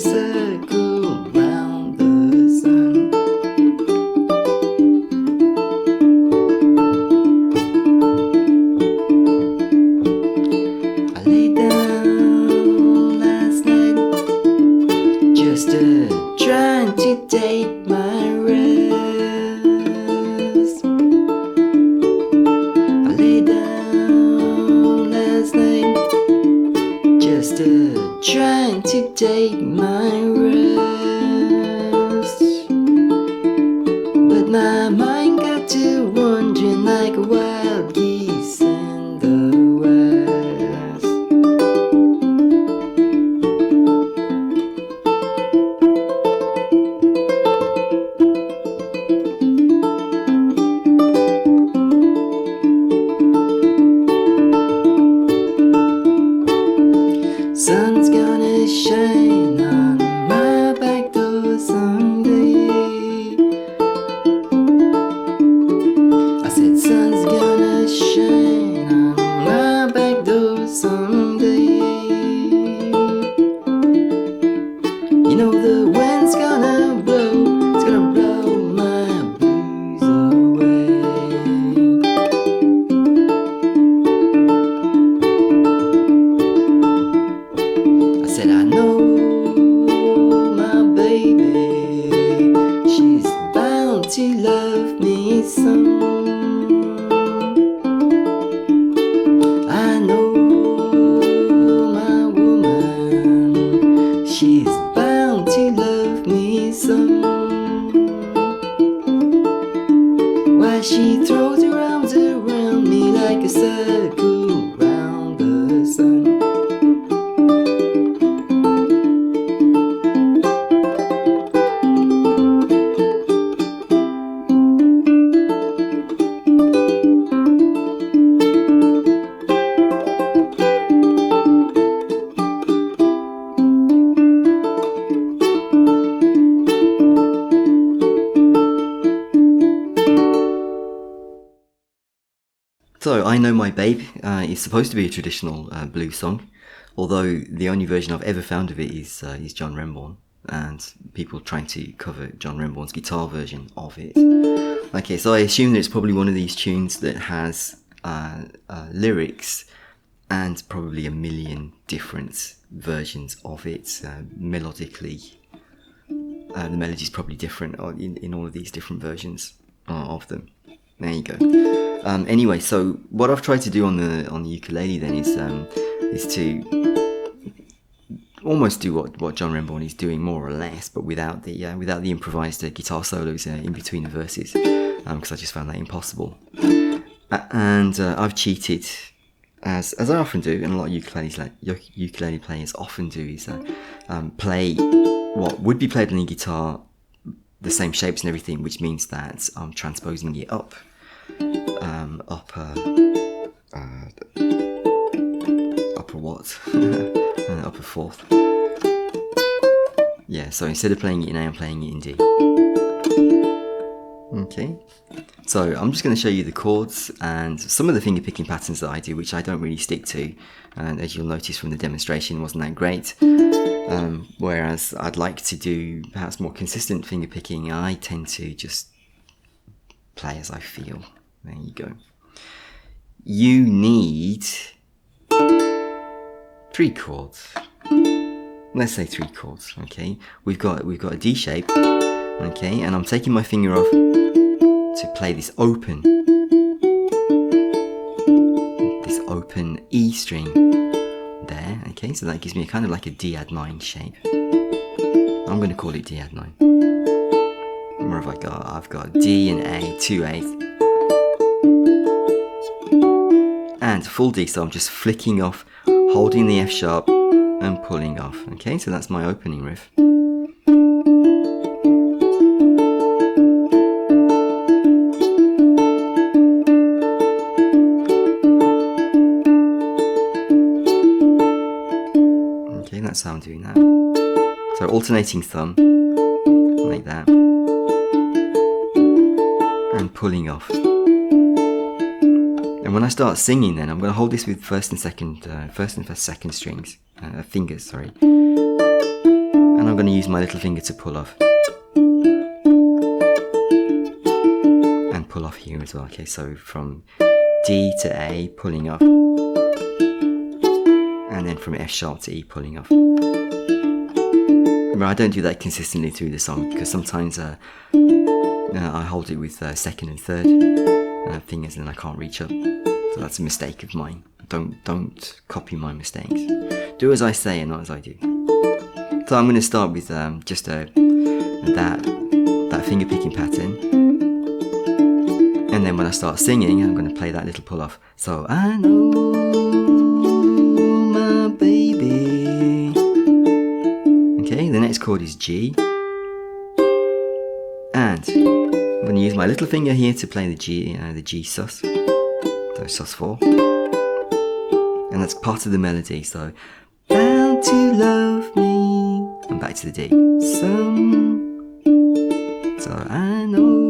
circle round the sun. I lay down last night, just trying to take my rest. I lay down last night, just trying to take my rest. But my mind got to wandering like a wild geese in the west. Sun's gonna shine on my back door someday. I said sun's gonna shine on my back door someday. You know the wind's gonna blow, it's gonna blow my blues away. I said I know my baby, she's bound to love me some. I know my woman, she's bound to love me some. Why she throws her arms around me like a circle round the sun. So, I Know My Babe is supposed to be a traditional blues song, although the only version I've ever found of it is John Renbourn, and people trying to cover John Renbourn's guitar version of it. Okay, so I assume that it's probably one of these tunes that has lyrics and probably a million different versions of it melodically. The melody's probably different in all of these different versions of them. There you go. Anyway, so what I've tried to do on the ukulele then is to almost do what John Renbourn is doing more or less, but without the improvised guitar solos in between the verses, because I just found that impossible. And I've cheated, as I often do, and a lot of ukulele players often do, is play what would be played on the guitar, the same shapes and everything, which means that I'm transposing it up upper what? Upper fourth. Yeah, so instead of playing it in A, I'm playing it in D. Okay, so I'm just going to show you the chords and some of the finger picking patterns that I do, which I don't really stick to, and as you'll notice from the demonstration, wasn't that great. Whereas I'd like to do perhaps more consistent finger picking, I tend to just play as I feel. There you go. You need 3 chords. Let's say 3 chords. Okay, we've got a D shape. Okay, and I'm taking my finger off to play this open E string there. Okay, so that gives me a kind of like a D add 9 shape. I'm going to call it D add 9. Where have I got? I've got D and A, 2/8, and full D. So I'm just flicking off, holding the F sharp, and pulling off. Okay, so that's my opening riff. Okay, that's how I'm doing that. So alternating thumb, like that, and pulling off. And when I start singing, then I'm going to hold this with first and second strings, fingers, sorry. and I'm going to use my little finger to pull off. And pull off here as well. Okay, so from D to A, pulling off. And then from F sharp to E, pulling off. Remember, I don't do that consistently through the song because sometimes I hold it with second and third fingers and then I can't reach up. So that's a mistake of mine. Don't copy my mistakes. Do as I say and not as I do. So I'm going to start with just that finger picking pattern. And then when I start singing, I'm going to play that little pull off. So I know my baby. Okay, the next chord is G. And I'm going to use my little finger here to play the G sus. So sus4. And that's part of the melody. So bound to love me. And back to the D. So I know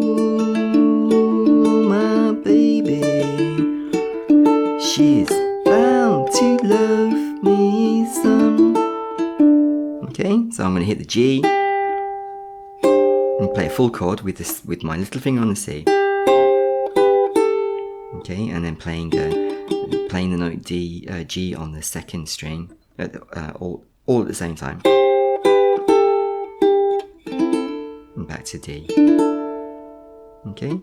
my baby. She's bound to love me some. Okay, so I'm going to hit the G and play a full chord with my little finger on the C. Okay, and then playing the note G on the second string, all at the same time. And back to D. Okay.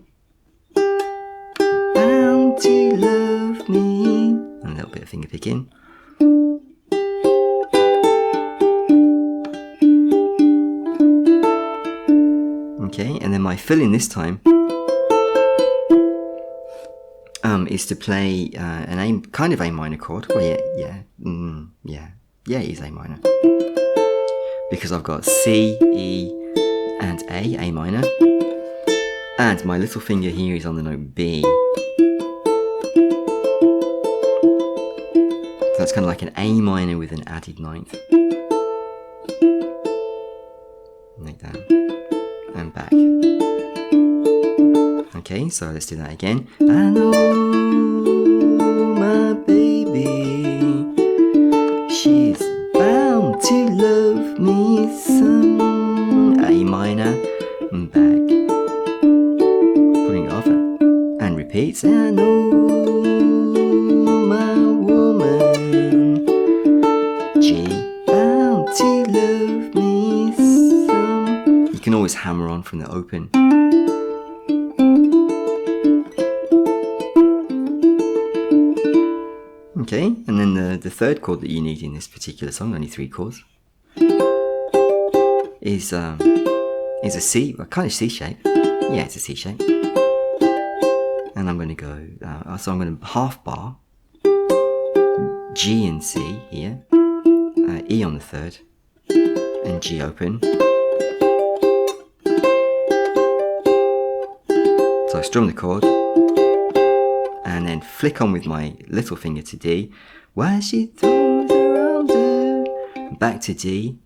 Bound to love me. And a little bit of finger picking. Okay, and then my fill in this time is to play an kind of A minor chord. Well, it is A minor. Because I've got C, E, and A minor. And my little finger here is on the note B. So that's kind of like an A minor with an added ninth. Like that. And back. Okay, so let's do that again. I know my baby, she's bound to love me some. A minor, and back. Putting it off and repeats. I know my woman, G, bound to love me some. You can always hammer on from the open. Okay, and then the third chord that you need in this particular song, only 3 chords, is a C, a kind of C shape. Yeah, it's a C shape. And I'm going to go, so I'm going to half bar, G and C here, E on the third, and G open. So I strum the chord, and then flick on with my little finger to D, while she throws her arms up, back to D,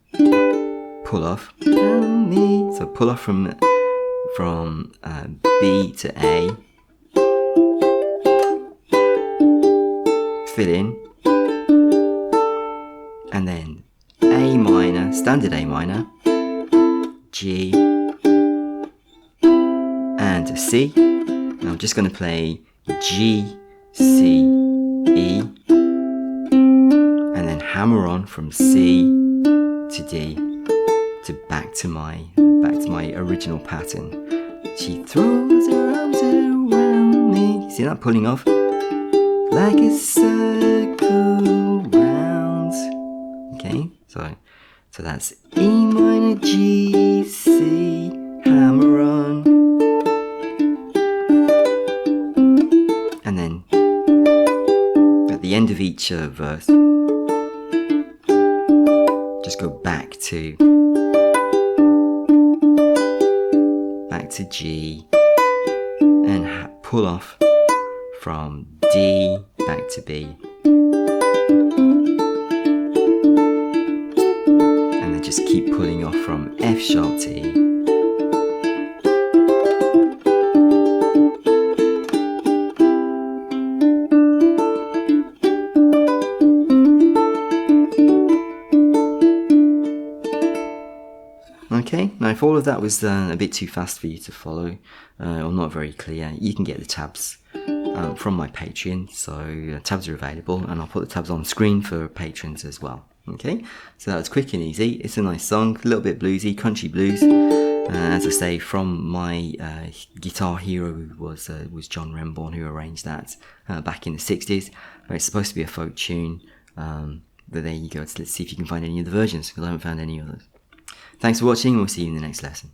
pull off, me. So pull off from B to A, fill in, and then A minor, standard A minor, G, and a C. Now I'm just going to play G, C, E, and then hammer on from C to D to back to my original pattern. She throws her arms around me. See that pulling off? Like a circle round. Okay, so that's E minor, G, C, hammer on. And then at the end of each verse, just go back to G and pull off from D back to B. And then just keep pulling off from F sharp to E. Okay, now if all of that was a bit too fast for you to follow, or not very clear, you can get the tabs from my Patreon. So tabs are available, and I'll put the tabs on screen for patrons as well. Okay, so that was quick and easy. It's a nice song, a little bit bluesy, country blues. As I say, from my guitar hero was John Renbourn, who arranged that back in the 60s. It's supposed to be a folk tune, but there you go. Let's see if you can find any other versions, because I haven't found any others. Thanks for watching, and we'll see you in the next lesson.